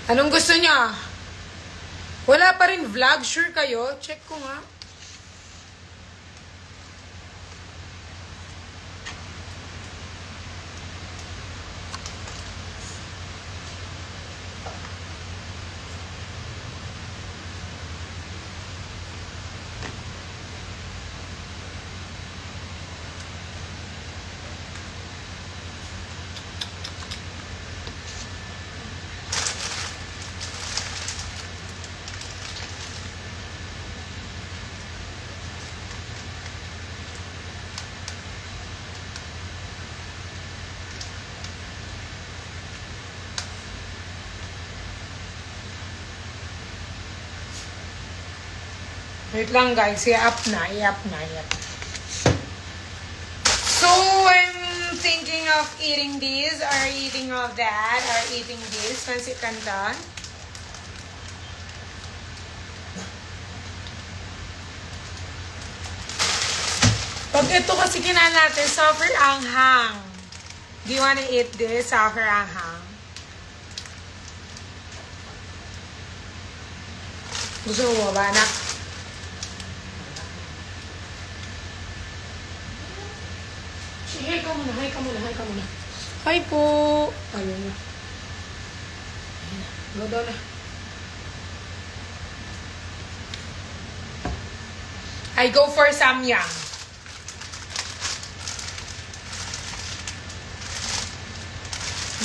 Anong gusto niya? Wala pa rin vlog? Sure kayo? Check ko nga. Wait lang guys, i-up na. So, I'm thinking of eating this, or eating of that, or eating this. Pansit Canton. Pag ito kasi kinain natin, sour anghang. Do you wanna eat this, sour anghang? Gusto mo ba, anak? Hi ka muna. Hi po. Ayun na. Go doon na. I go for samyang.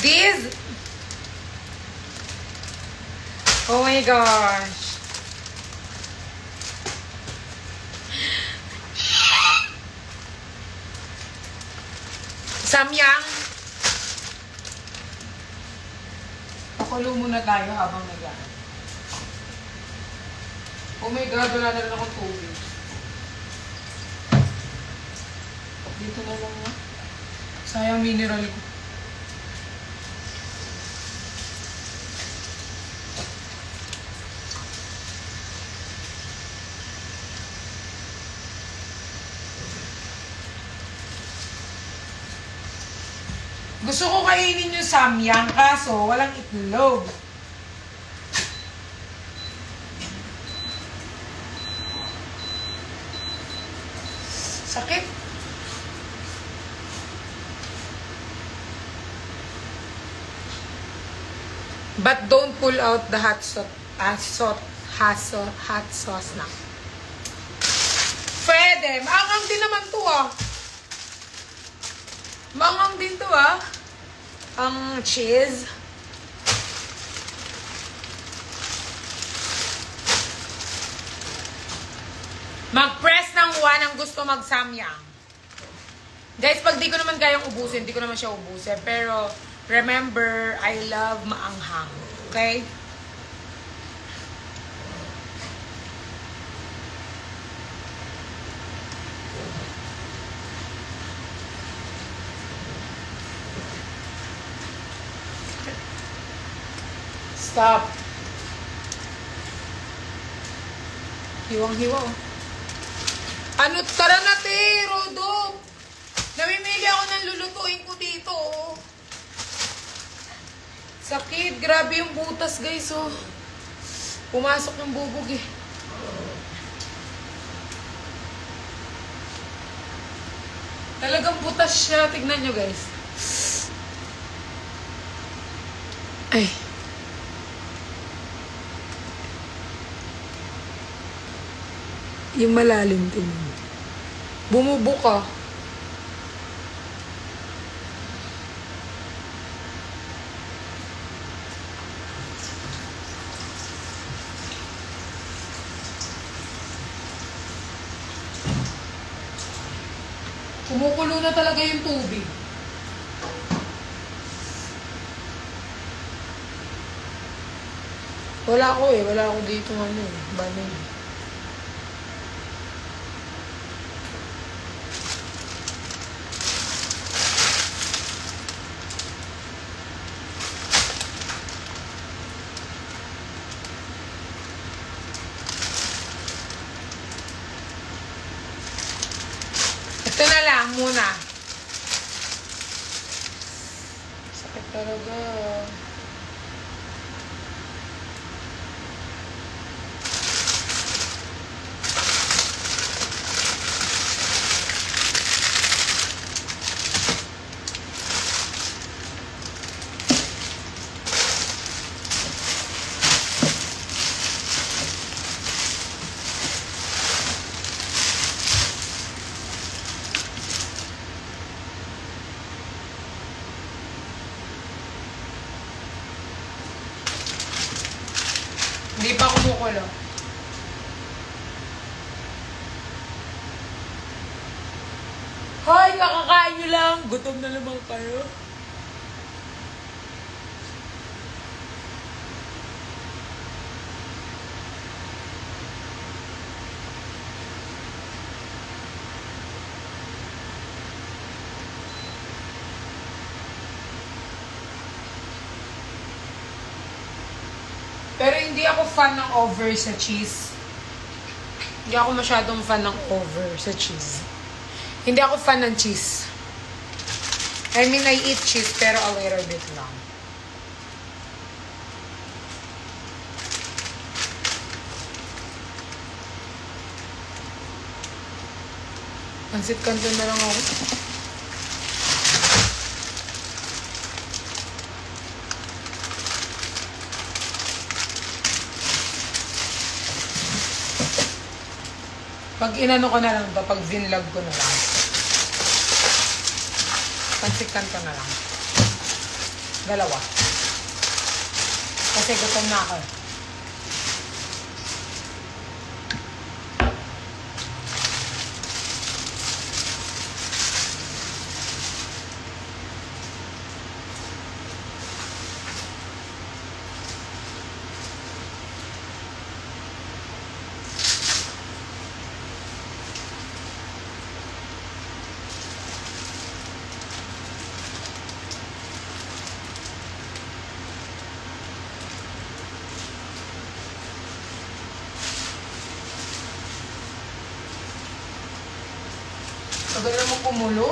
This. Oh my gosh. Samyang. Pakulo muna tayo habang nag-aan. Oh my God, wala na rin akong tubig. Dito na lang nga. Sayang mineral ko. Gusto ko kainin yung samyang, kaso walang itlog. Sakit. But don't pull out the hot sauce na. Pwede. Maangang din naman to ah. Maangang din to ah. Ang cheese. Mag-press ng 1 ang gusto mag-samyang. Guys, pag di ko naman kayang ubusin, di ko naman siya ubusin. Pero, remember, I love maanghang. Okay? Stop. Hiwang-hiwa oh. Ano, tara na te, Rodo. Namimili ako ng lulutuin ko dito oh. Sakit, grabe yung butas guys oh. Pumasok yung bubog eh. Talagang butas siya, tignan nyo guys. Ay. Yung malalim din. Bumubuka. Kumukulo na talaga yung tubig. Wala ako eh. Wala ako dito ano eh. Banin. Ito na lang muna. Sakit talaga. Hoy, kakakain nyo lang. Gutom na naman kayo. Pero hindi ako fan ng over sa cheese. Hindi ako masyadong fan ng over sa cheese. Hindi ako fan ng cheese. I mean, I eat cheese, pero a little bit lang. Pansit canton na lang ako. Pag inano ko na lang to, pag vinlog ko na lang. Pansikan ko na lang. Dalawa. Kasi gutom na ako. Tagal naman kumulo.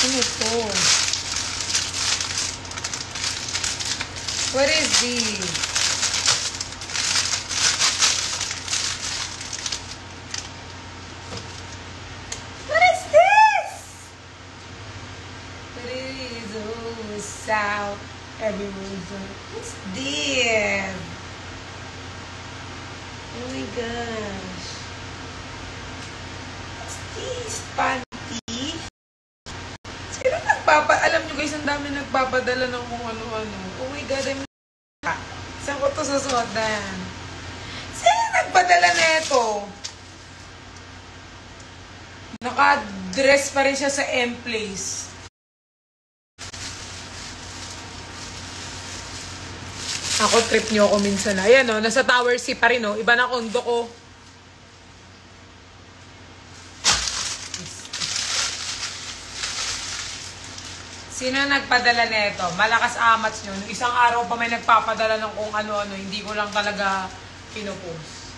Ano ito? What is this? Out everywhere. What's this? Oh my gosh. What's this? Panty? Sino alam nyo guys, ang dami nagpapadala ng kung ano-ano. Oh my god, saan ko ito susuotan? Sino nagpadala na ito? Naka-dress pa rin siya sa M-Place. Ako, trip nyo ako minsan na. Ayan o, nasa Tower C pa rin o. Iba na kondo ko. Sino nagpadala nito? Malakas amats nyo. Nung isang araw pa may nagpapadala ng kung ano-ano. Hindi ko lang talaga pinupost.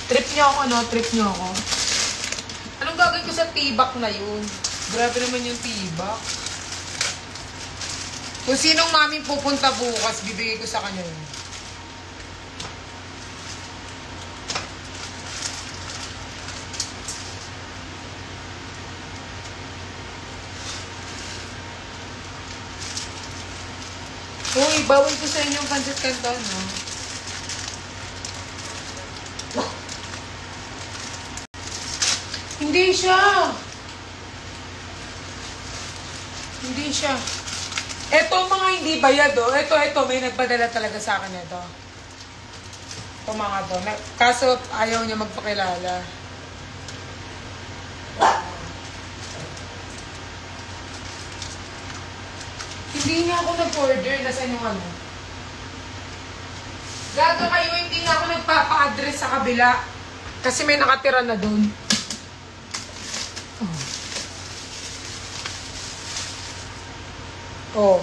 Trip nyo ako, no? Trip nyo ako. Anong gagawin ko sa tibak na yun? Grabe naman yung tibak. Kung sinong mami pupunta bukas, bibigay ko sa kanya yun. Uy, bawal ko sa inyo yung pancit canton, no? Hindi siya. Hindi siya. Ito mga hindi bayad, oh. Ito, may nagpadala talaga sa akin ito. Ito mga to. Kaso ayaw niya magpakilala. Hindi nga ako nag-order. Nasaan yung ano? Gaga kayo, hindi nga ako nagpapa-address sa kabila. Kasi may nakatira na dun. Oh.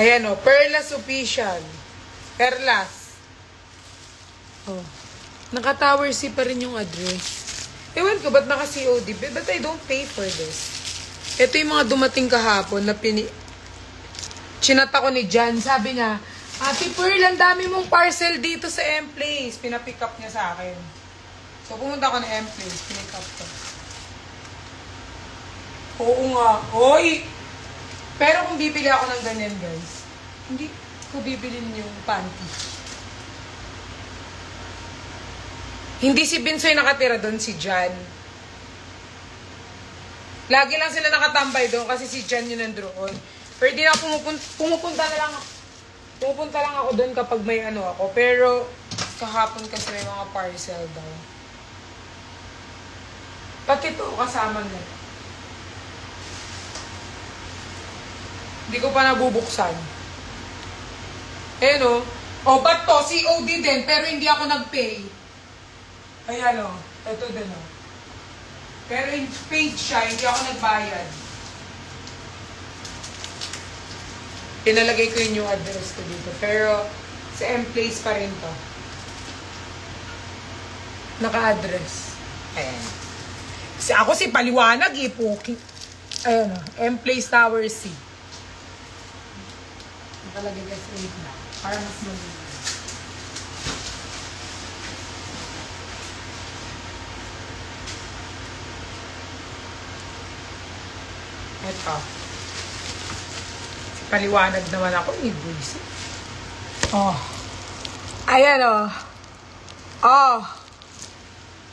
Ayan o, Perlas Official. Perlas. Oh. Naka-Tower C pa rin yung address. Ewan ko, ba't naka-COD? But I don't pay for this. Ito yung mga dumating kahapon na chinata ko ni Jan. Sabi niya, Ate Pearl, ang dami mong parcel dito sa M-Place. Pinapick up niya sa akin. So, pumunta ko na M-Place. Pinick up ko. Oo nga. Hoy! Pero kung bibili ako ng ganyan, guys, hindi ko bibilin yung panty. Hindi si Binsoy nakatira doon, si Jan. Lagi lang sila nakatambay doon kasi si Jan yun nandoon. Pero di na pumupunta lang ako doon kapag may ano ako. Pero kahapon kasi may mga parcel daw. Pati ito kasama na. Hindi ko pa nabubuksan. Ayan o. O, ba't to? COD din, pero hindi ako nag-pay. Ayan o. Ito din o. Pero paid siya, hindi ako nagbayad. Pinalagay ko yung new address ko dito. Pero, sa M-Place pa rin to. Naka-address. Ayan. Kasi ako si paliwanag eh, Poki. Ayan o. M-Place Tower C. Nakalagay ka straight na. Para mas malinis. Ito. Paliwanag naman ako. May buisit. Oh. Ayan oh. Oh.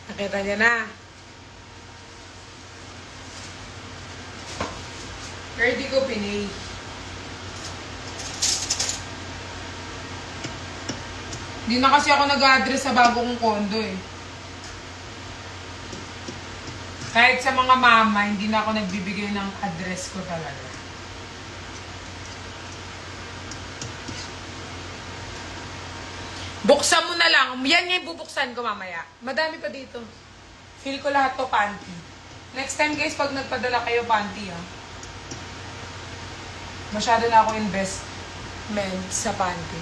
Nakita niya na. Pero di ko pinay. Hindi na kasi ako nag-address sa bago kong kondo eh. Kahit sa mga mama, hindi na ako nagbibigay ng address ko talaga. Buksan mo na lang. Yan yung bubuksan ko mamaya. Madami pa dito. Feel ko lahat to panty. Next time guys, pag nagpadala kayo panty ha. Masyado na ako investment sa panty.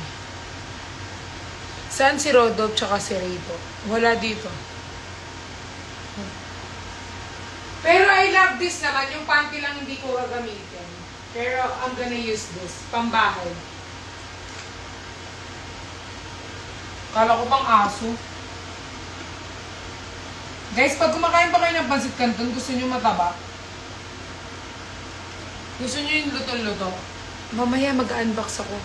Saan si Rodolph tsaka si Rito? Wala dito. Pero I love this naman. Yung panty lang hindi ko gagamitin. Pero I'm gonna use this. Pambahay. Kala ko pang aso. Guys, pag kumakain pa kayo ng pansit canton, gusto nyo mataba? Gusto nyo yung luto-luto? Mamaya mag-unbox ako.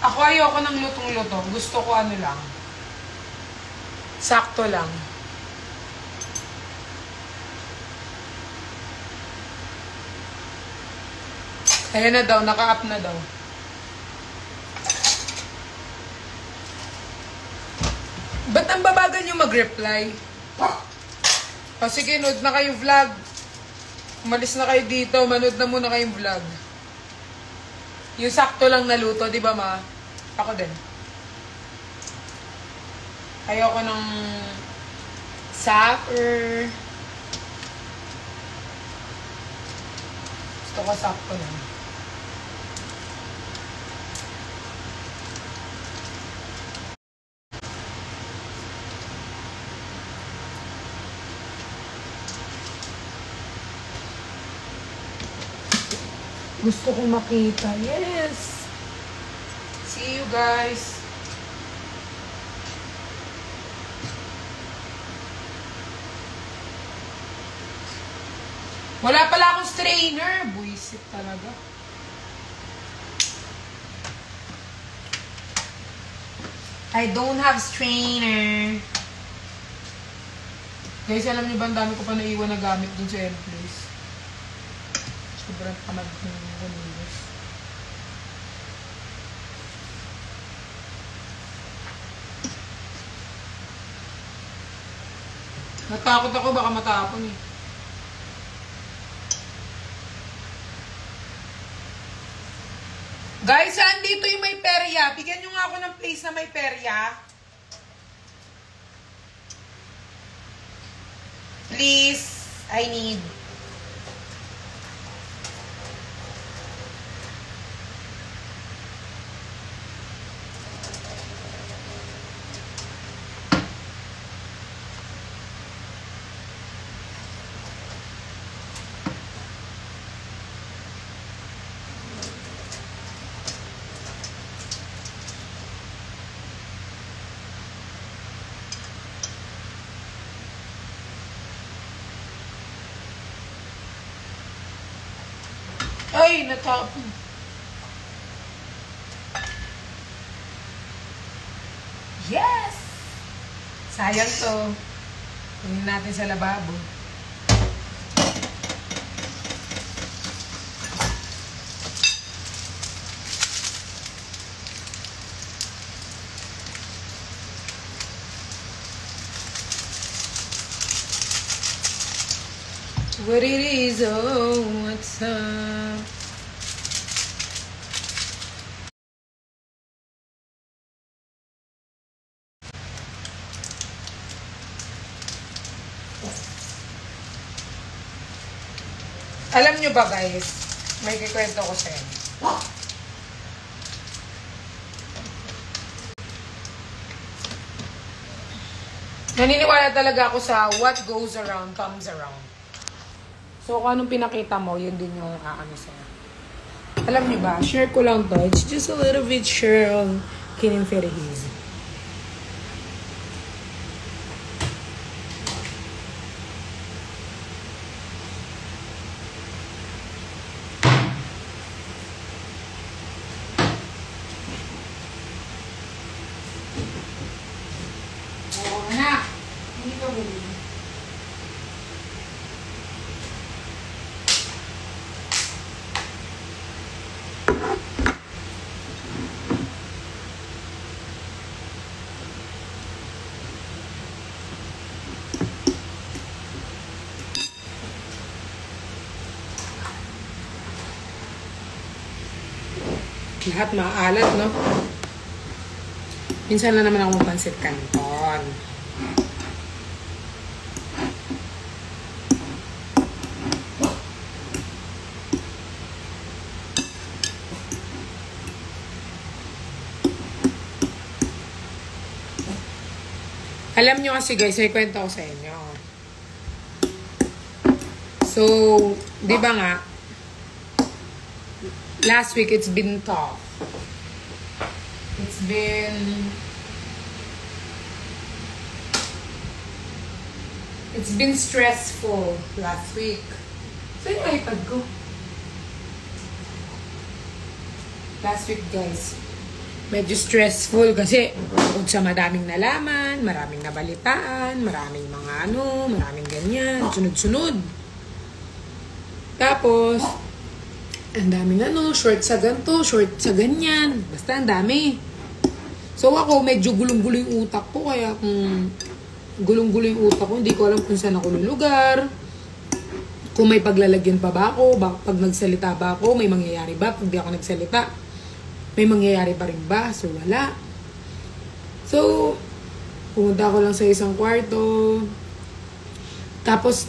Ako ayoko ng lutong-luto. Gusto ko ano lang. Sakto lang. Ayan na daw. Naka-up na daw. Ba't ang babagal nyo mag-reply? O sige, nood na kayo vlog. Umalis na kayo dito. Manood na muna kayong vlog. Yung sakto lang na luto, di ba ma? Ako din. Ayoko ng supper. Gusto ko sakto lang. Gusto kong makita. Yes! See you guys! Wala pala akong strainer. Buisit talaga. I don't have strainer. Guys, alam niyo ba, ang dami ko pa naiwan na gamit dun sa M-Place. Sobrang tamad ng gamilos. Natakot ako, baka matapon eh. Guys, saan dito yung may perya? Bigyan nyo nga ako ng place na may perya. Please, I need. Ay, natapon. Yes! Sayang to. Tingnan natin sa lababo. What it is, oh, what's up? Alam nyo ba guys, may kikwento ko sa inyo. Naniniwala talaga ako sa what goes around comes around. So kung anong pinakita mo, yun din yung aano sa'yo. Alam nyo ba, share ko lang to. It's just a little bit share on Kinim Ferrehiz. Lahat maalat, no? Minsan lang naman ako magpansit canton. Alam nyo kasi guys, may kwento ko sa inyo. So, di ba nga, last week, it's been tough. It's been stressful last week. So, yung iPad ko. Last week, guys, medyo stressful kasi bukod sa madaming nalaman, maraming nabalitaan, maraming mga maraming ganyan, sunod-sunod. Tapos, ang daming short sa ganito, short sa ganyan. Basta ang dami. So ako, medyo gulong-gulo yung utak ko. Kaya kung gulong-gulo yung utak ko, hindi ko alam kung saan ako lulugar. Kung may paglalagyan pa ba ako. Pag nagsalita ba ako, may mangyayari ba? Pag di ako nagsalita, may mangyayari pa rin ba? So wala. So, pumunta ako lang sa isang kwarto. Tapos,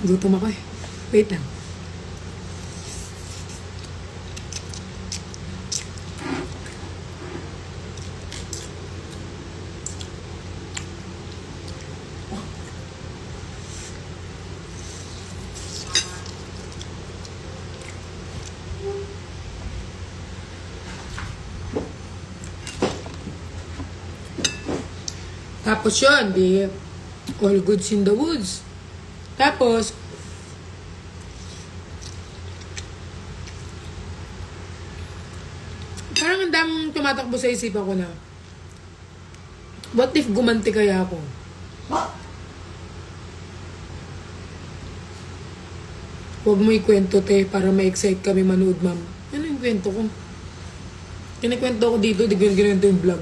gutom ako eh. Wait lang. Tapos yun, di all goods in the woods. Tapos, parang ang daming tumatakbo sa isipan ko na, what if gumanti kaya ako? Huwag mo ikwento, te, para ma-excite kami manood, ma'am. Ano yung kwento ko? Kinikwento ko dito, di ganito yung vlog.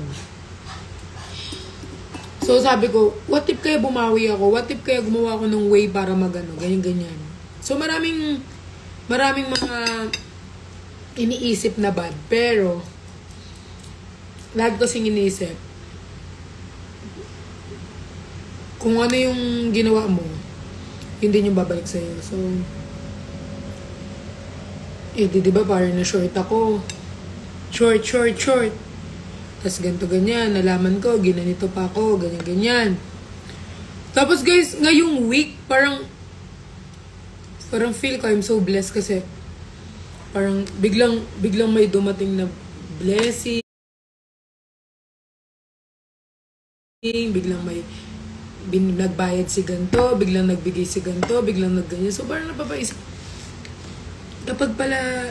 So sabi ko, what if kaya bumawi ako? What if kaya gumawa ako ng way para magano, ganyan-ganyan. So maraming mga iniisip na bad. Pero, lahat kasing iniisip, kung ano yung ginawa mo, hindi nyo babalik sa'yo. So, diba parang na short ako. Short. Tapos ganito ganyan, nalaman ko, ginanito pa ako, ganyan. Tapos guys, ngayong week, parang feel ko I'm so blessed kasi parang biglang may dumating na blessing, biglang may nagbayad si ganto, biglang nagbigay si ganto, biglang nagganyan. So parang napapaisip, kapag pala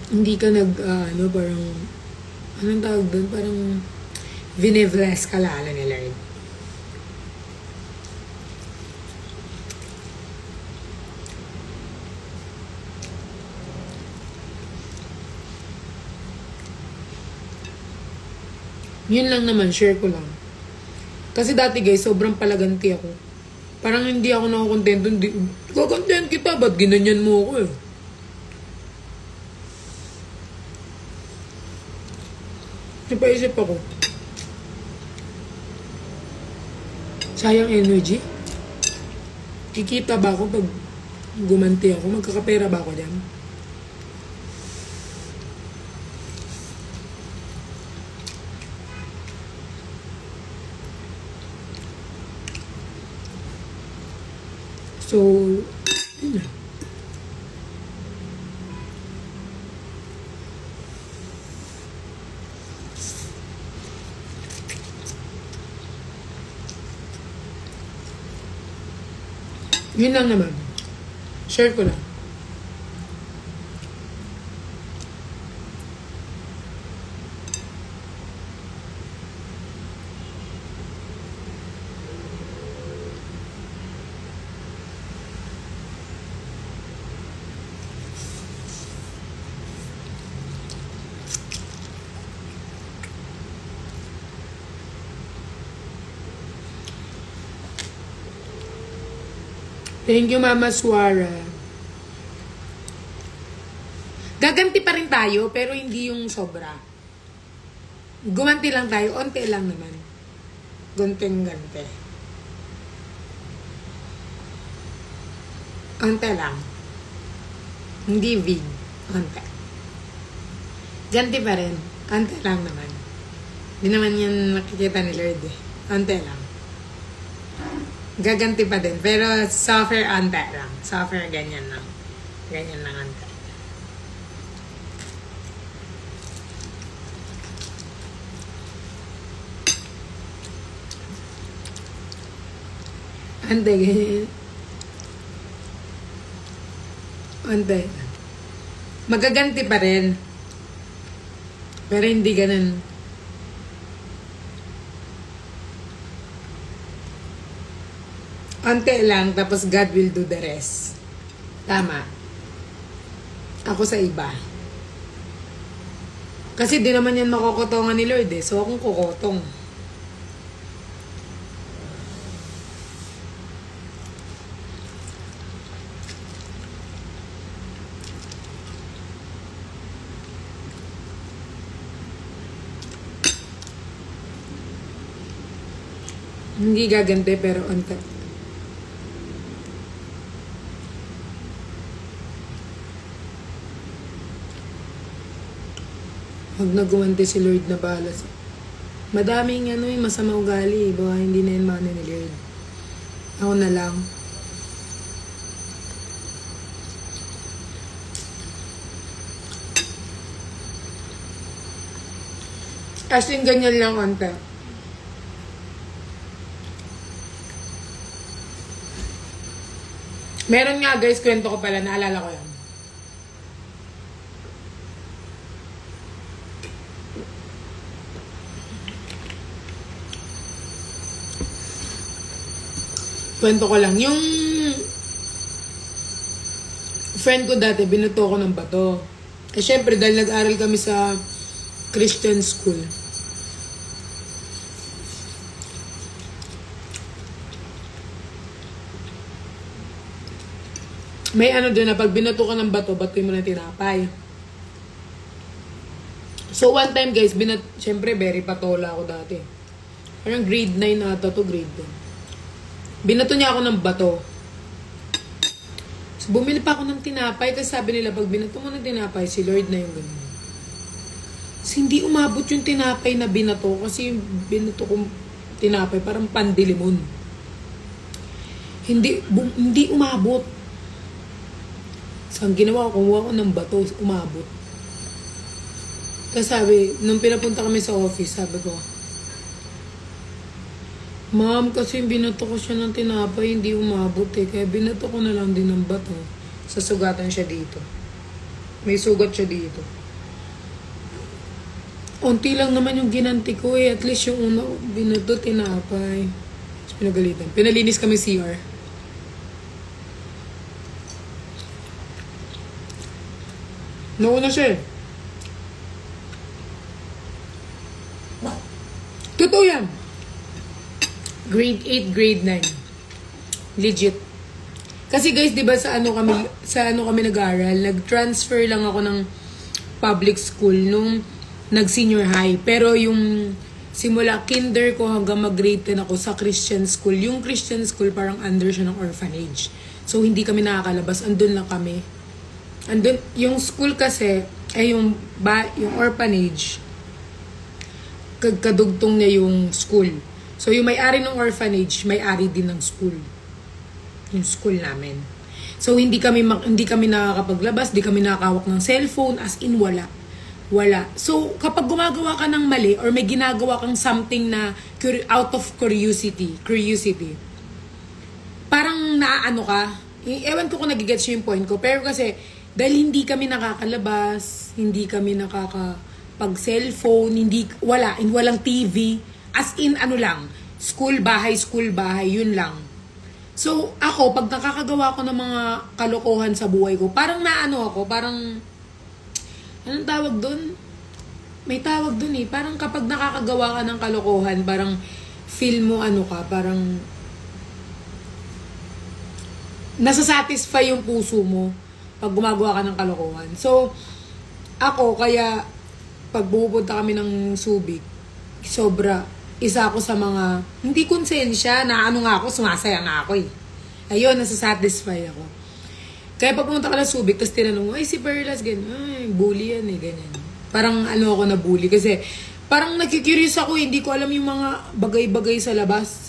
hindi ka parang, anong tawag doon? Parang vinibless ka lalo ni Lord. Yun lang naman, share ko lang. Kasi dati guys, sobrang palaganti ako. Parang hindi ako nakukontento. Kakontent kita, ba't ginanyan mo ako eh? Napaisip ako. Sayang energy. Kikita ba ako pag gumanti ako? Magkakapera ba ako dyan? So, yun lang naman. Share ko lang. Thank you, Mama Suara. Gaganti pa rin tayo, pero hindi yung sobra. Gumanti lang tayo, onti lang naman. Gunting-gante. Onti lang. Hindi big. Onti. Ganti pa rin. Onti lang naman. Hindi naman yan makikita ni Lord eh. Onti lang. Gaganti pa din. Pero softer ante lang. Softer ganyan lang. Ganyan lang ante. Ante, ganyan. Ante. Magaganti pa rin. Pero hindi ganun. Ante lang, tapos God will do the rest. Tama. Ako sa iba. Kasi di naman yan makokotongan ni Lord eh. So akong kukotong. Hindi gaganti pero ante. Huwag na gumanti si Lord na balas. Madaming masama ugali. Baka hindi na yan mana ni Lord. Ako na lang. As in, ganyan lang ante. Meron nga guys, kwento ko pala, naalala ko yan. Kwento ko lang. Yung friend ko dati, binato ko ng bato. Eh syempre, dahil nag-aral kami sa Christian school. May doon na pag binato ka ng bato, batoy mo na tinapay. So one time guys, syempre very patola ako dati. Parang grade 9 ata to, grade 10. Binato niya ako ng bato. So, bumili pa ako ng tinapay kasi sabi nila, pag binato mo ng tinapay, si Lord na yung ganun. So, hindi umabot yung tinapay na binato kasi yung binato kong tinapay, parang pandilimon. Hindi umabot. So, ang ginawa ko, kumuha ko ng bato, umabot. Tapos sabi, nung pinapunta kami sa office, sabi ko, Ma'am, kasi binato ko siya ng tinapay, hindi umabot eh. Kaya binato ko na lang din ng bato. Sasugatan siya dito. May sugat siya dito. Unti lang naman yung ginanti ko eh. At least yung una, binato, tinapay. Tapos pinagalitan. Pinalinis kami CR. Nauna siya eh. Totoo yan. Grade 8, grade 9. Legit. Kasi guys, 'di ba sa ano kami nag-aaral, nag-transfer lang ako ng public school nung nag-senior high. Pero yung simula kinder ko hanggang mag-grade 10 ako sa Christian school. Yung Christian school parang under siya ng orphanage. So hindi kami nakakalabas, andun lang kami. Andun yung school kasi yung orphanage kadugtong niya yung school. So, yung may-ari ng orphanage, may-ari din ng school. Yung school namin. So, hindi kami nakakapaglabas, hindi kami nakakawak ng cellphone, as in wala. Wala. So, kapag gumagawa ka ng mali or may ginagawa kang something na out of curiosity, parang naaano ka. Ewan ko kung nagigets yung point ko. Pero kasi, dahil hindi kami nakakalabas, hindi kami pag-cellphone, walang TV, as in ano lang, school, bahay, yun lang. So, ako, pag nakakagawa ko ng mga kalokohan sa buhay ko, parang naano ako, parang, anong tawag dun? May tawag dun eh. Parang kapag nakakagawa ka ng kalokohan, parang feel mo ano ka, parang nasasatisfy yung puso mo pag gumagawa ka ng kalokohan. So, ako, kaya pag pupunta kami ng Subic, isa ako sa mga, hindi konsensya, na ano nga ako, sumasaya nga ako eh. Ayun, nasasatisfy ako. Kaya pag pumunta ka ng Subic, tapos tinanong mo, ay si Perlas, ganyan, ay, bully yan eh, ganyan. Parang ano ako na bully, kasi parang nakikurious ako, hindi ko alam yung mga bagay-bagay sa labas.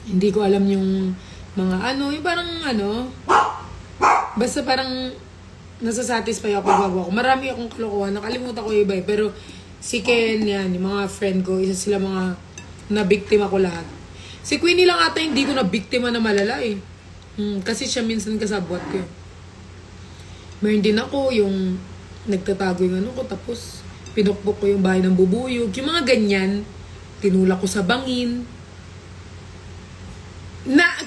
Hindi ko alam yung mga yung parang basta parang nasasatisfy ako bago ako. Marami akong kalokohan. Nakalimutan ko yung iba eh. Pero si Ken, yan, yung mga friend ko, isa sila mga nabiktima ko lahat. Si Queenie lang ata hindi ko nabiktima na malala eh. Kasi siya minsan kasabwat ko eh. Meron din ako yung nagtatago yung ko, tapos pinukpok ko yung bahay ng bubuyog. Yung mga ganyan, tinulak ko sa bangin.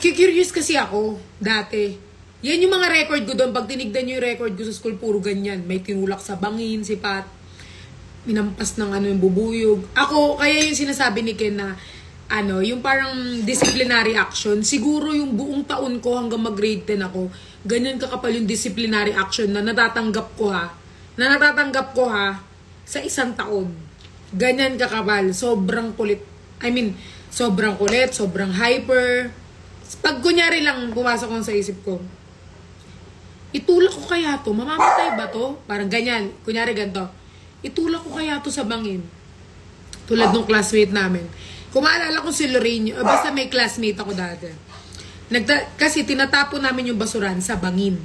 Curious kasi ako, dati. Yan yung mga record ko doon. Pag tinignan nyo yung record ko sa school, puro ganyan. May tinulak sa bangin, si Pat. Minampas ng yung bubuyog. Ako, kaya yung sinasabi ni Ken na, yung parang disciplinary action. Siguro yung buong taon ko hanggang mag-grade 10 ako, ganyan kakapal yung disciplinary action na natatanggap ko ha, sa isang taon. Ganyan kakapal. Sobrang kulit. Sobrang kulit, sobrang hyper. Pag kunyari lang, pumasok ko sa isip ko, itulak ko kaya to? Mamamatay ba to? Parang ganyan. Kunyari ganito. Itulak ko kaya to sa bangin? Tulad ng classmate namin. Kung maalala ko si Lorraine, basta may classmate ako dati. Kasi tinatapon namin yung basuran sa bangin.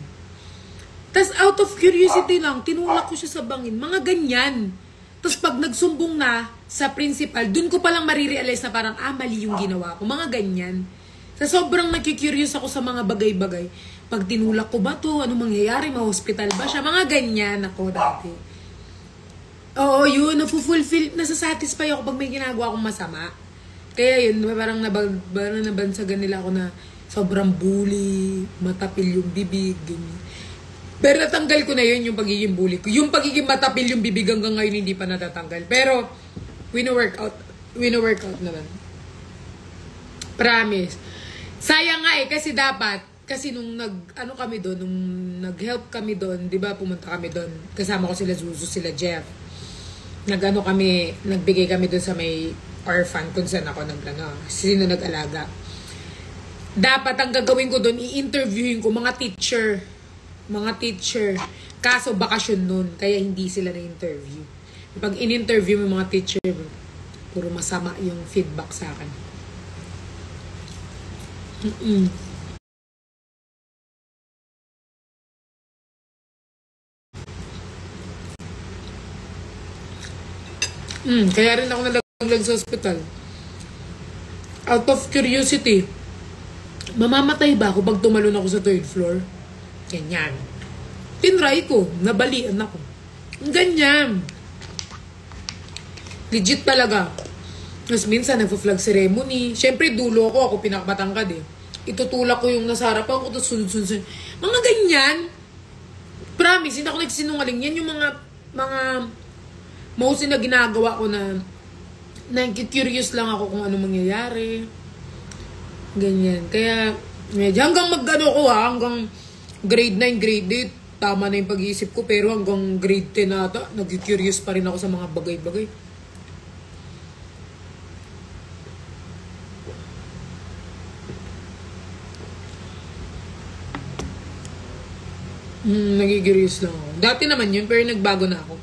Tapos out of curiosity lang, tinulak ko siya sa bangin. Mga ganyan. Tapos pag nagsumbong na sa principal, dun ko palang marirealize na parang, mali yung ginawa ko. Mga ganyan. Sa sobrang nakikurious ako sa mga bagay-bagay. Pag tinulak ko ba to? Ano mangyayari? Ma-hospital ba siya? Mga ganyan ako dati. Oo, yun. Nafu-fulfill. Nasasatisfy ako pag may ginagawa akong masama. Kaya yun, parang nabansagan nila ako na sobrang bully, matapil yung bibig, ganyan. Pero natanggal ko na yun, yung pagiging bully ko. Yung pagiging matapil yung bibig hanggang ngayon hindi pa natatanggal. Pero, wino-workout naman. Promise. Sayang nga kasi kasi nung nag-help kami doon, 'di ba, pumunta kami doon. Kasama ko sila Zuzu, sila Jeff. Nagbigay kami doon sa may orphan kung saan ako sino nag-alaga. Dapat ang gagawin ko doon, i-interviewin ko mga teacher. Kaso bakasyon noon, kaya hindi sila na-interview. Pag in-interview mo mga teacher, puro masama yung feedback sa akin. Kaya rin ako nalaglag sa ospital. Out of curiosity, mamamatay ba ako pag tumalon ako sa 3rd floor? Ganyan. Tinry ko. Nabalian ako. Ganyan. Legit talaga. Tapos minsan, nagpa-flag ceremony. Siyempre, dulo ako pinakabatangkad eh. Itutulak ko yung nasa harapan ko, tapos sunod-sunod. Mga ganyan. Promise, hindi ako nagsinungaling. Yan yung mga mostly na ginagawa ko na curious lang ako kung ano mangyayari. Ganyan. Kaya, medyo hanggang hanggang grade 9, grade 8, tama na yung pag-iisip ko. Pero hanggang grade 10 ata, nag-curious pa rin ako sa mga bagay-bagay. Nagigirius lang ako. Dati naman yun, pero nagbago na ako.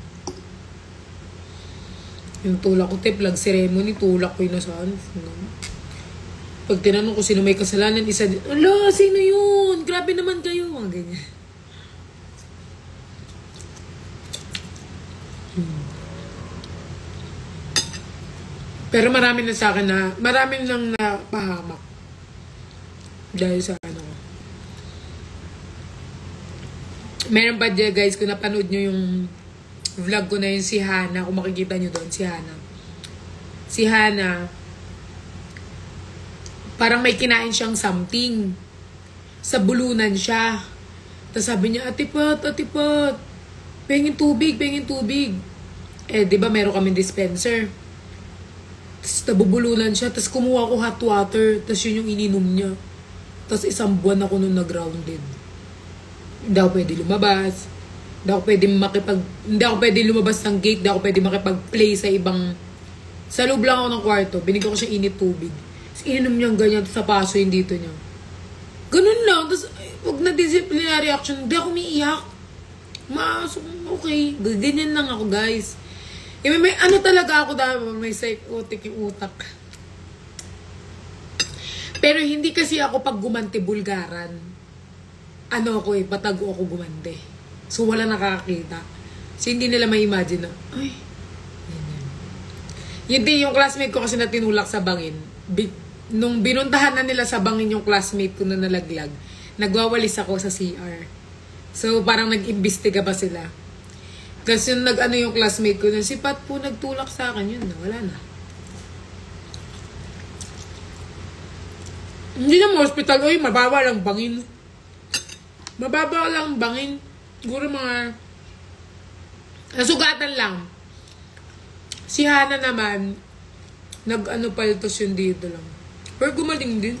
Yung tulak ko, flag ceremony, tulak ko yun na saan. Pag tinanong ko sino may kasalanan, isa din, ala, sino yun? Grabe naman kayo. Mga ganyan. Pero marami na sa akin na, marami nang napahamak. Dahil sa ano. Meron pa dyan guys, kung napanood nyo yung vlog ko na yun, si Hana, kung makikita nyo doon, si Hana. Si Hana, parang may kinain siyang something. Sa bulunan siya. Tapos sabi niya, atipot, pengin tubig. Eh, di ba meron kaming dispenser. Tapos nabubulunan siya, tapos kumuha ko hot water, tapos yun yung ininom niya. Tapos 1 buwan ako nung nag-grounded. Hindi ako pwede lumabas. Hindi ako pwede lumabas ng gate. Hindi ako pwede makipag-play sa ibang... Sa loob lang ako ng kwarto. Binigyan ko siya init tubig. Tapos ininom niyang ganyan. Tapos napaso yung dito niya. Ganun lang. Tapos pag na-disciplinary action, hindi ako umiiyak. Okay. Ganyan lang ako, guys. May ano talaga ako dahil may psychotic yung utak. Pero hindi kasi ako pag gumanti bulgaran. Ano ako patago ako gumante. So, wala nakakakita. So, hindi nila ma-imagine na, ay, yun din yung classmate ko kasi na tinulak sa bangin. Nung binuntahan na nila sa bangin yung classmate ko na nalaglag, nagwawalis ako sa CR. So, parang nag-imbestiga pa sila. Kasi yung nag-ano yung classmate ko na, si Pat po nagtulak sa akin, yun na, wala na. Hindi na mo hospital, oy, mababa lang bangin. Mababa lang bangin. Siguro mga nasugatan lang. Si Hana naman, nag-ano paltos yung dito lang. Pero gumaling din.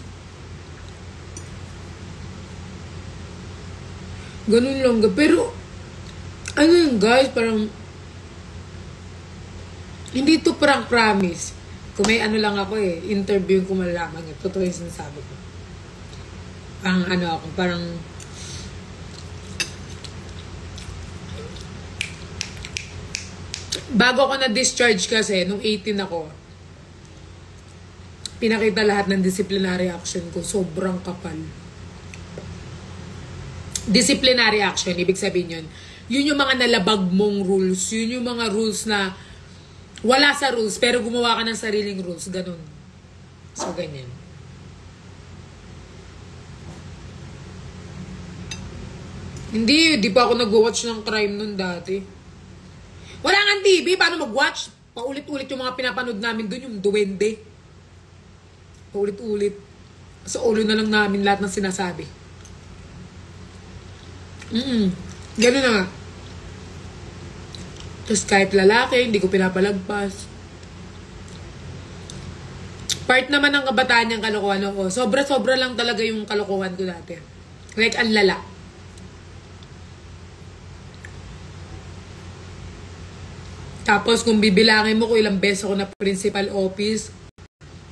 Ganun lang. Pero, ano yun guys, parang, hindi to prank promise. Kung may ano lang ako interview ko malaman. Totoo yung sinasabi ko. Parang ano ako, parang, bago ako na-discharge kasi, nung 18 ako, pinakita lahat ng disciplinary action ko. Sobrang kapal. Disciplinary action, ibig sabihin yun. Yun yung mga nalabag mong rules. Yun yung mga rules na wala sa rules, pero gumawa ka ng sariling rules. Ganun. So, ganyan. Hindi pa ako nag-watch ng crime nun dati. Wala nga TV, paano mag-watch? Paulit-ulit yung mga pinapanood namin dun, yung duwende. Paulit-ulit. Sa ulo na lang namin lahat ng sinasabi. Ganun na nga. Tapos kahit lalaki, hindi ko pinapalagpas. Part naman ng kabataan niyang kalokohan ako. Sobra-sobra lang talaga yung kalokohan ko dati. Like, ang lala. Tapos kung bibilangin mo kung ilang beses ako na principal office,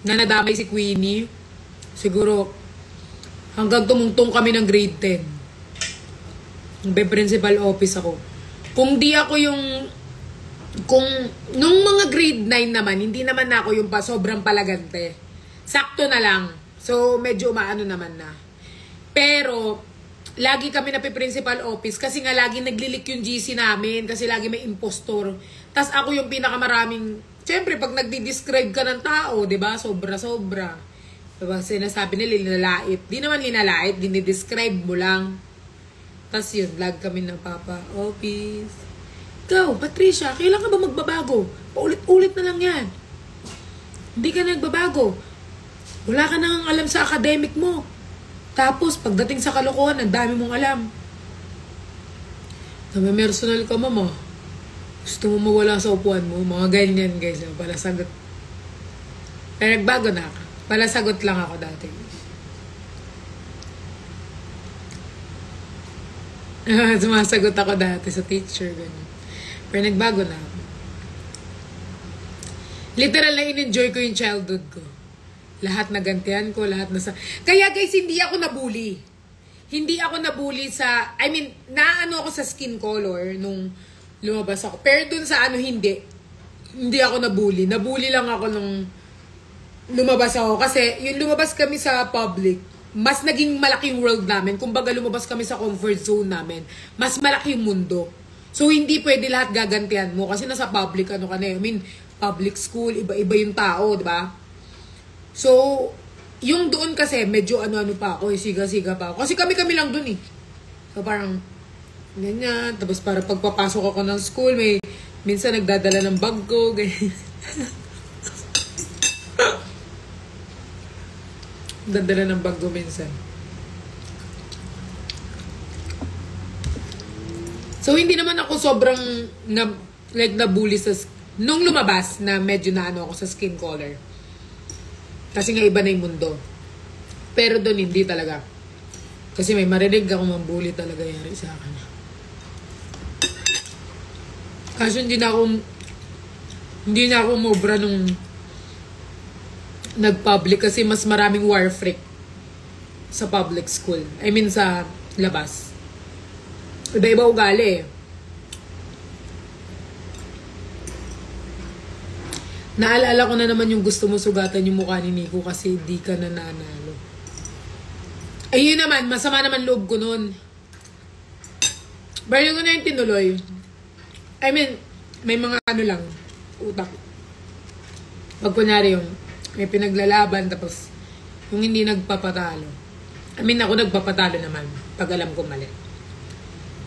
na nadamay si Queenie, siguro hanggang tumungtong kami ng grade 10. Principal office ako. Kung di ako yung, nung mga grade 9 naman, hindi naman ako yung sobrang palagante. Sakto na lang. So, medyo maano naman na. Pero, lagi kami na principal office kasi nga lagi naglilik yung GC namin kasi lagi may impostor. Tas ako yung pinakamaraming, syempre pag nagdi-describe ka ng tao, 'di ba? Sobra-sobra. Diba, sinasabi nila linalait. Di naman linalait, dinidescribe mo lang. Tapos yun, vlog kami ng Papa Office. Ikaw, Patricia, kailan ka ba magbabago? Paulit-ulit na lang yan. Hindi ka nagbabago. Wala ka nang alam sa academic mo. Tapos, pagdating sa kalokohan, ang dami mong alam. Nami-personal ka, mama. Gusto mo mawala sa upuan mo? Mga ganyan, guys. Pala sagot. Pero nagbago na ako. Pala sagot lang ako dati. Sumasagot ako dati sa teacher. Ganyan. Pero nagbago na ako. Literal na in-enjoy ko yung childhood ko. Lahat nagantihan ko, lahat na sa... Kaya guys, hindi ako nabully. Hindi ako nabully sa... I mean, naano ako sa skin color nung lumabas ako. Pero dun sa ano, hindi. Hindi ako nabully. Nabully lang ako nung lumabas ako. Kasi yung lumabas kami sa public, mas naging malaki yung world namin. Kumbaga lumabas kami sa comfort zone namin. Mas malaki yung mundo. So, hindi pwede lahat gagantihan mo. Kasi nasa public, ano ka na. I mean, public school, iba-iba yung tao, di ba? So, yung doon kasi, medyo ano-ano pa ako, siga-siga pa ako. Kasi kami-kami lang doon eh. So, parang, ganyan. Tapos, para pagpapasok ako ng school, may, minsan nagdadala ng bag ko, ganyan. Dadala ng bag ko minsan. So, hindi naman ako sobrang nabully sa... Nung lumabas na medyo na ano ako sa skin color. Kasi nga iba na yung mundo. Pero doon hindi talaga. Kasi may marinig ako mambully talaga yari sa akin. Kaso hindi na ako umobra nung nag-public kasi mas maraming war freak sa public school. I mean sa labas. Iba-iba ugali eh. Naalala ko na naman yung gusto mo sugatan yung mukha ni Nico kasi di ka na nanalo. Ayun naman, masama naman loob ko nun. Pero ko na yung tinuloy. I mean, may mga ano lang, utak. Pag kunyari yung may pinaglalaban tapos yung hindi nagpapatalo. I mean, ako nagpapatalo naman pag alam ko mali.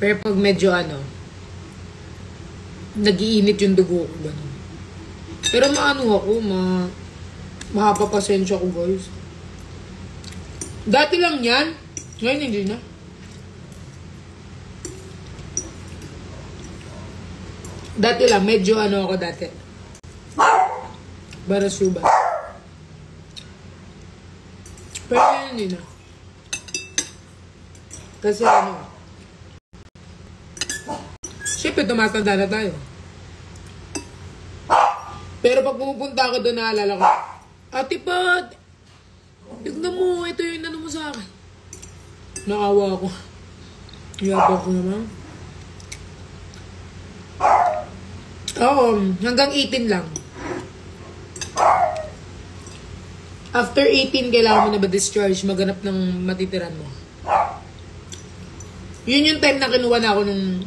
Pero pag medyo ano, nag-iinit yung dugo ko, gano'n. Pero maano ako, mahapapasensya ko, guys. Dati lang yan. Ngayon hindi na. Dati lang, medyo ano ako dati. Barasubas. Pero ngayon hindi na. Kasi ano, siyempre tumatanda na tayo. Pero pag pumupunta ako doon, naalala ko, Ate Pat, tignan mo, ito yung inano mo sa akin. Nakawa ko. Yabang ko naman. Oo, hanggang 18 lang. After 18, kailangan mo na ba discharge, maganap ng matitiran mo. Yun yung time na kinuha na ako nung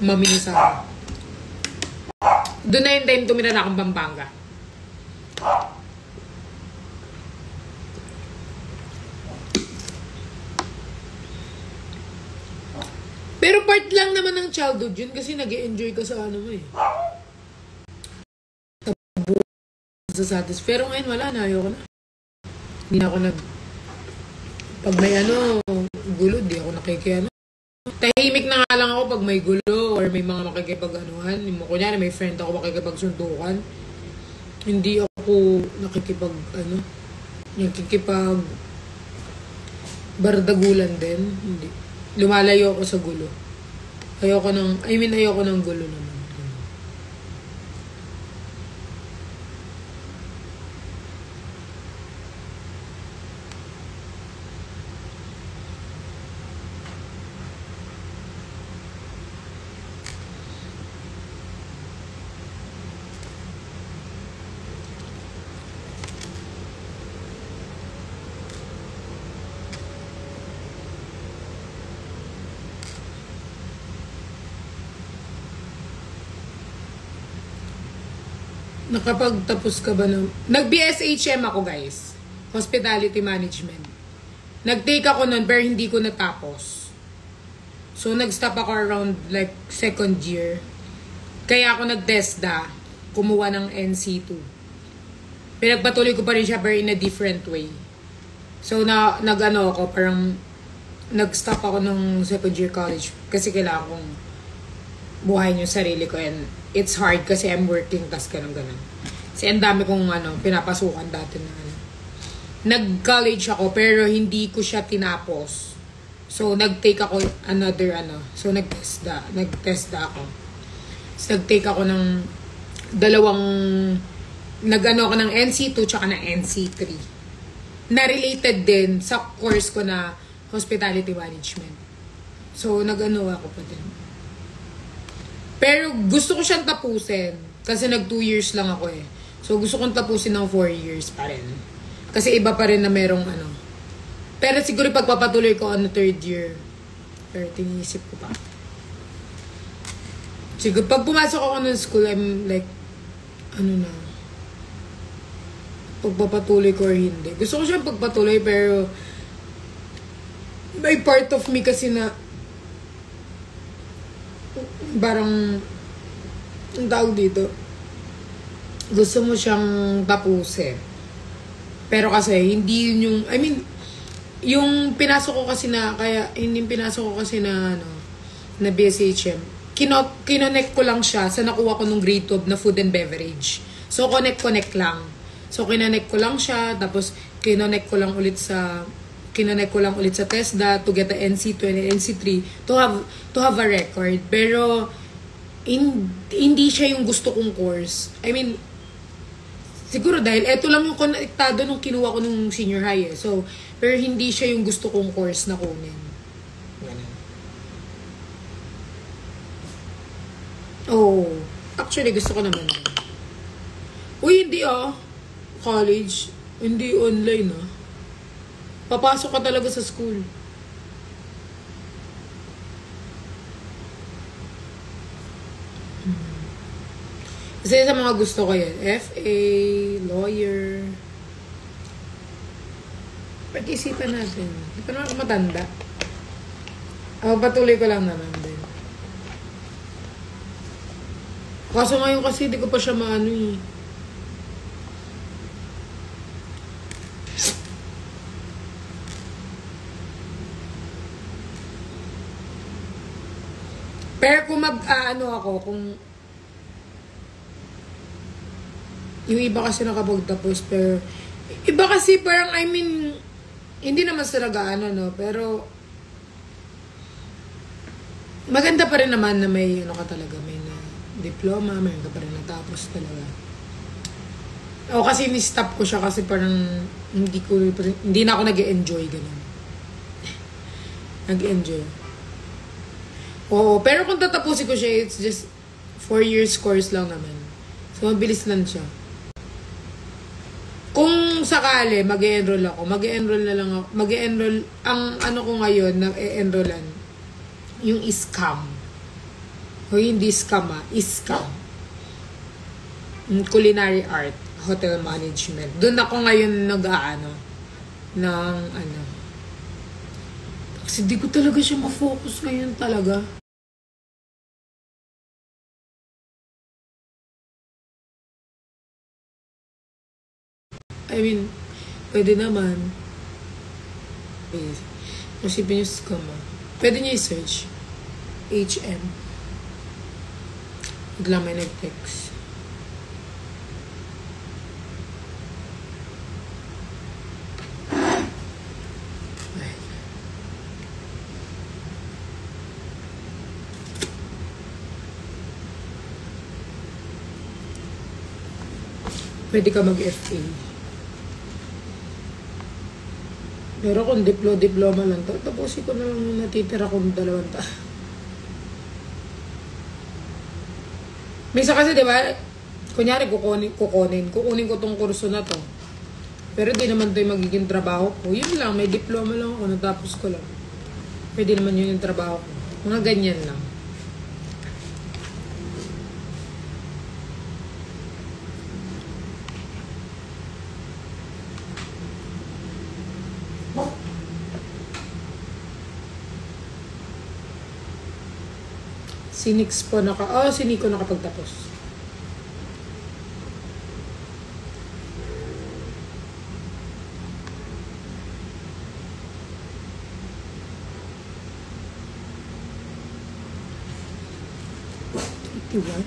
mami niya sa akin. Doon na yung time tumira na akong Pampanga. Pero part lang naman ng childhood yun kasi nag-e-enjoy ka sa ano mo eh. Sa satis. Pero ngayon wala na, ayoko na. Hindi na ako pag may ano, gulo, di ako nakikiano. Tahimik na nga lang ako pag may gulo or may mga makikipag-anuhan. Kunyari may friend ako makikipag-suntukan. Hindi ako nakikipag bardagulan din. Hindi. Lumalayo ako sa gulo. Ayoko ng gulo naman. Nakapagtapos ka ba ng... Nag-BSHM ako, guys. Hospitality Management. Nag-take ako nun, pero hindi ko natapos. So, nag-stop ako around like second year. Kaya ako nag-TESDA, kumuha ng NC2. Pinagpatuloy ko pa rin siya, pero in a different way. So, nag-ano ako, parang nag-stop ako ng second year college kasi kailangan kong buhayin yung sarili ko, and it's hard kasi I'm working, tas ganun. Kasi ang dami kong pinapasukan dati na Nag-college ako, pero hindi ko siya tinapos. So, nag-take ako another So, nag-TESDA ako. So, nag-take ako ng nag-ano ako ng NC2 tsaka ng NC3. Na-related din sa course ko na Hospitality Management. So, nag-ano ako pa din. Pero, gusto ko siyang tapusin. Kasi nag 2 years lang ako eh. So, gusto kong tapusin ng 4 years pa rin. Kasi iba pa rin na merong Pero siguro pagpapatuloy ko on the 3rd year. Pero tiniisip ko pa. Siguro pag pumasok ako ng school, I'm like, pagpapatuloy ko or hindi. Gusto ko siyang pagpatuloy, pero may part of me kasi na parang ang tawag dito, gusto mo siyang tapusin. Pero kasi, hindi yun yung, yung pinasok ko kasi na na BSHM, kinonect ko lang siya sa nakuha ko nung grade 12 na food and beverage. So, connect lang. So, kinonect ko lang siya, tapos kinonect ko lang ulit sa TESDA to get the NC2 and NC3 to have a record. Pero, hindi siya yung gusto kong course. Siguro dahil eto lang yung konektado nung kinuha ko nung senior high eh. So, pero hindi siya yung gusto kong course na kunin. Oh, actually gusto ko naman. Uy, hindi college. Hindi online Papasok ka talaga sa school. Kasi sa mga gusto ko yan, FA, lawyer. Pag-isipan natin. Hindi pa naman ako matanda. Patuloy ko lang naman din. Kaso ngayon kasi hindi ko pa siya Pero kung kung yung iba kasi nakapagtapos, pero iba kasi parang, hindi naman sa pero maganda pa rin naman na may talaga, may na diploma, may ka pa rin natapos talaga. O kasi ni-stop ko siya kasi parang hindi na ako nag-enjoy ganun. Nag-enjoy. Oo, pero kung tatapusin ko siya, it's just 4 years course lang naman. So, mabilis lang siya. Kung sakali, mag-e-enroll ako, ang ko ngayon, na-e-enrollan, yung scam. O hindi scam scam. Culinary art, hotel management. Doon ako ngayon kasi di ko talaga siya ma-focus ngayon talaga. Pwede naman. Masipin yung scam Pwede niya i-search. HM. Biglang may nag-text. Pwede ka mag-FA. Pero kung diploma lang, tapusin ko na lang yung natitira kong 2 taon. Minsan kasi, di ba, kunyari kukunin ko tong kurso na to. Pero di naman to yung magiging trabaho ko. Yun lang, may diploma lang ako, natapos ko lang. Pwede naman yun yung trabaho ko. Mga ganyan lang. Si Nix po si Nico nakapagtapos. What?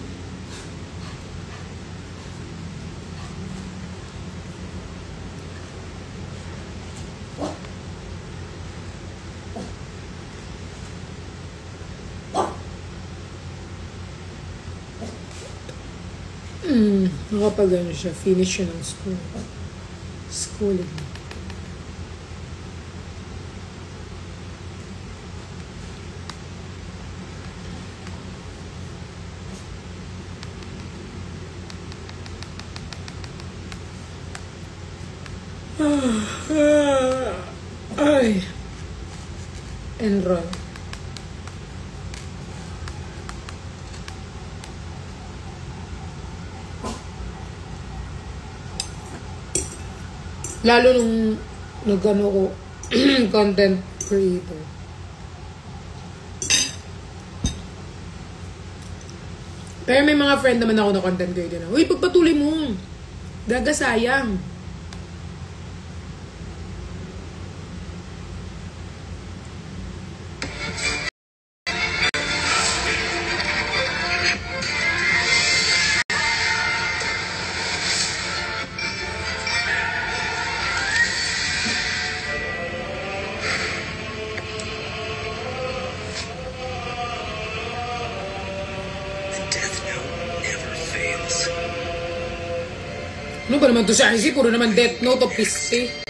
Nakapag siya, finish siya ng schooling. Ay. Enroll. Lalo nung nagano ko content creator. Pero may mga friend naman ako na content creator na, uy, pagpatuloy mo. Gaga sayang. Ano ba naman to siya? Kasi puro naman Death Note o piste.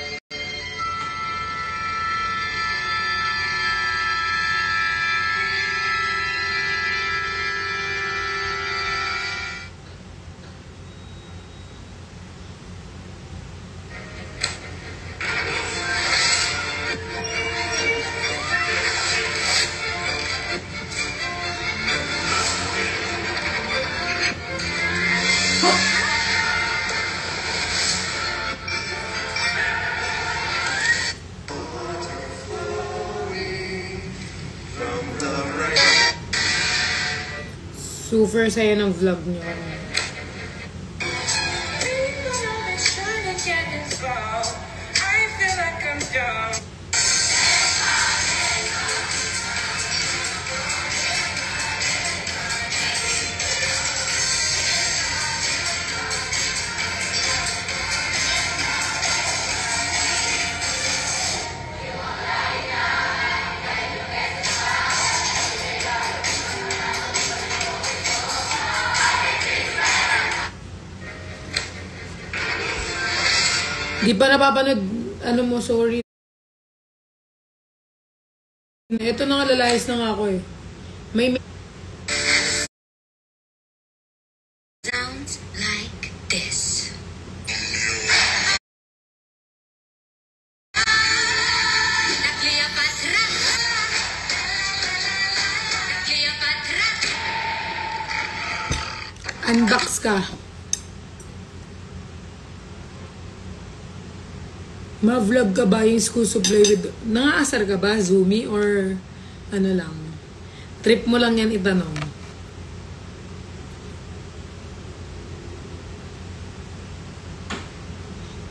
Super saya ng vlog niyo. Di pa napapanood, ano mo, sorry. Ito na nga, lalayas na nga ako eh. May sounds like this. Unbox ka. Ma-vlog ka ba yung school supply with... Nangaasar ka ba, Zoomy? Or ano lang? Trip mo lang yan itanong.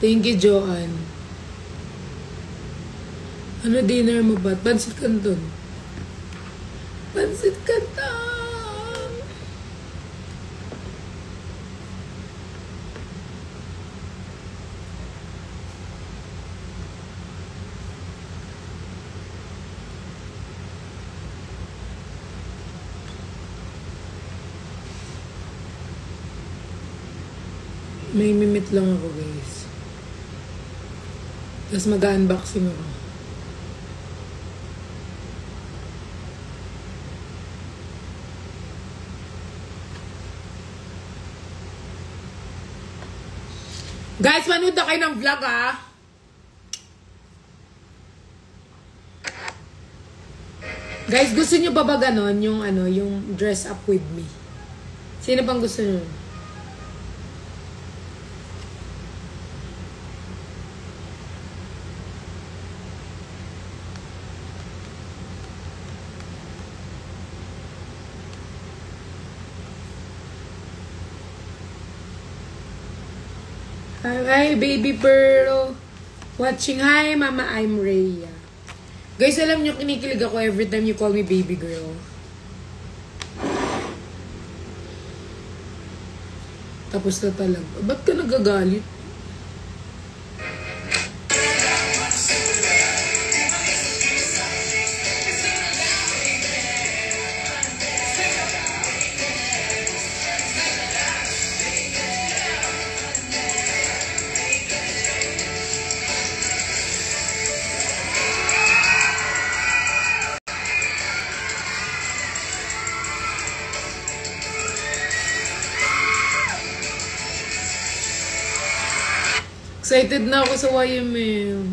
Thank you, Joanne. Ano dinner mo ba? Pansit Canton. Pansit Canton! May mimit lang ako, guys. Tapos mag-unboxing ako. Guys, manood na kayo ng vlog, ha? Guys, gusto nyo ba ganon? Yung ano, yung dress up with me? Sino pang gusto nyo? Hi, baby Pearl. Watching. Hi, Mama, I'm Rhea. Guys, alam nyo, kinikilig ako every time you call me baby girl. Tapos na talaga. Ba't ka nagagalit? Excited na ako sa YML.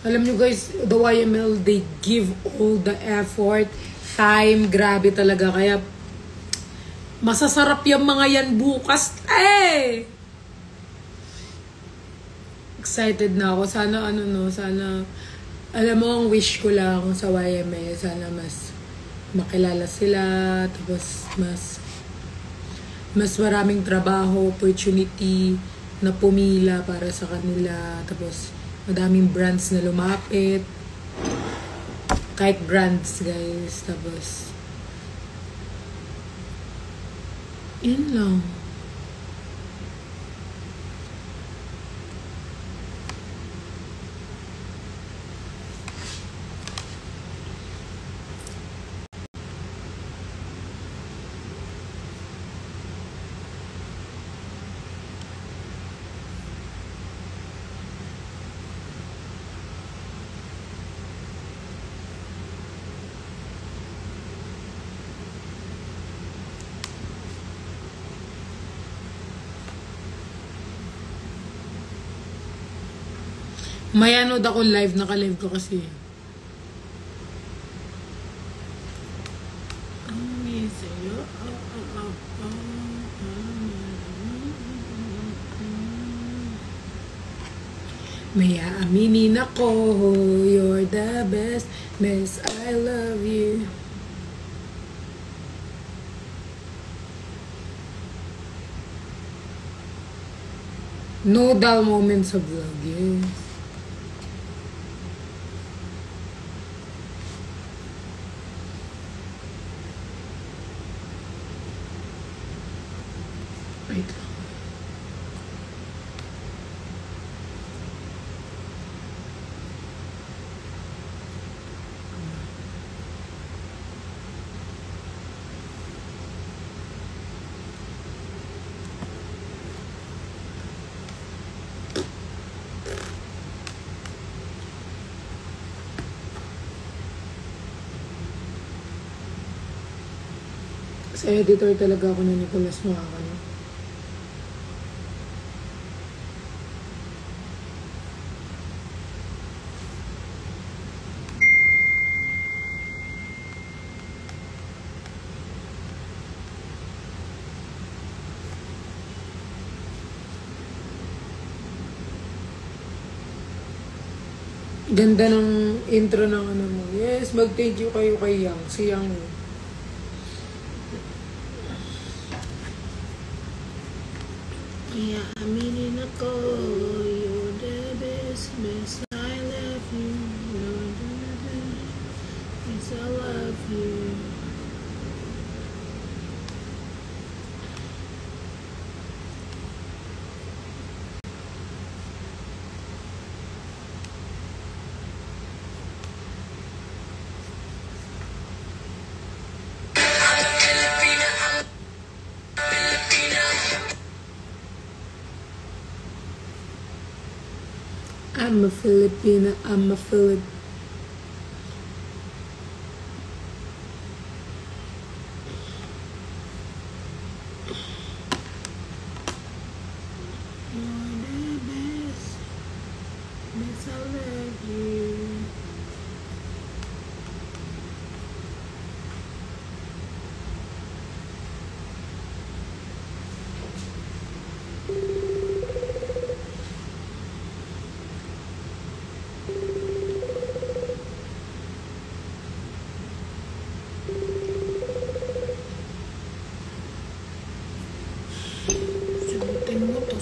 Alam nyo guys, the YML, they give all the effort, time, grabe talaga. Kaya, masasarap yung mga yan bukas. Excited na ako. Sana sana, alam mo, ang wish ko lang sa YML, sana mas makilala sila, tapos mas maraming trabaho, opportunity, na pumila para sa kanila. Tapos, madaming brands na lumapit. Kahit brands, guys. Tapos, yun lang. May anood ako live, naka-live ko kasi. May aaminin ako, you're the best, miss, I love you. No dull moments of vlog, yes. Wait lang. Sa editor talaga ako na Nicolas Makakano. Ganda ng intro ng ano mo. Yes, mag-thank you kayo kay Yang. Si Yang. Yeah, aminin ako. You're the best, miss. I love you. You're the best, miss. I love you. I'm a Filipina, I'm a Filipina. You're the best, miss, I love you.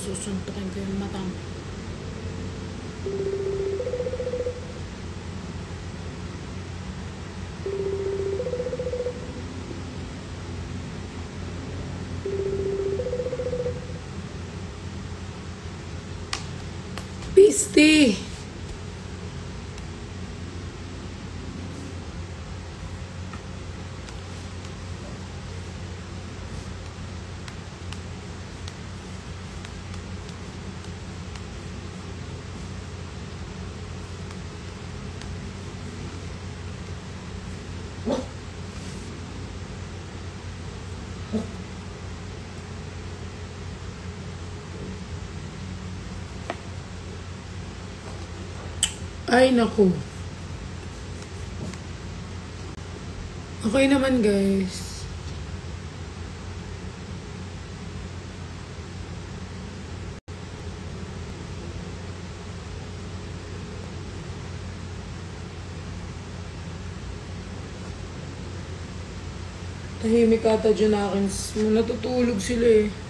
susuntukin ko yung mata mo. Piste! Ay, naku. Okay naman, guys. Tahimik ata dyan akin. Natutulog sila eh.